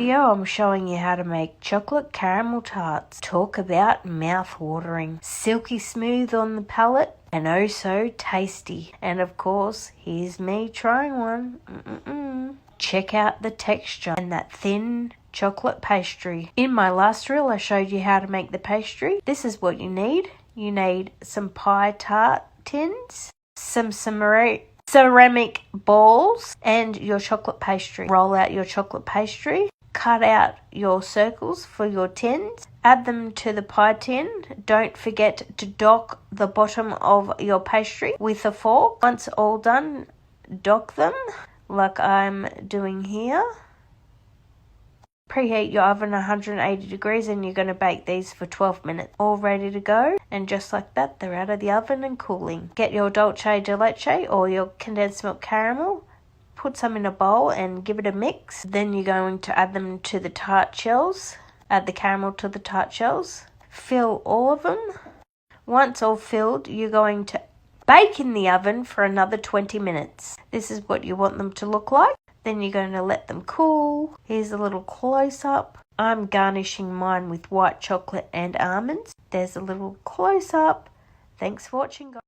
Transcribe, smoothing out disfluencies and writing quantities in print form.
video I'm showing you how to make chocolate caramel tarts. Talk about mouth-watering. Silky smooth on the palate and oh so tasty. And of course, here's me trying one. Check out the texture and that thin chocolate pastry. In my last reel, I showed you how to make the pastry. This is what you need. You need some pie tart tins, some ceramic balls, and your chocolate pastry. Roll out your chocolate pastry, cut out your circles for your tins, add them to the pie tin. Don't forget to dock the bottom of your pastry with a fork. Once all done, dock them like I'm doing here. Preheat your oven 180 degrees and you're going to bake these for 12 minutes. All ready to go, and just like that, they're out of the oven and cooling. Get your dolce de leche or your condensed milk caramel, put some in a bowl and give it a mix. Then you're going to add them to the tart shells. Add the caramel to the tart shells. Fill all of them. Once all filled, you're going to bake in the oven for another 20 minutes. This is what you want them to look like. Then you're going to let them cool. Here's a little close-up. I'm garnishing mine with white chocolate and almonds. There's a little close-up. Thanks for watching, guys.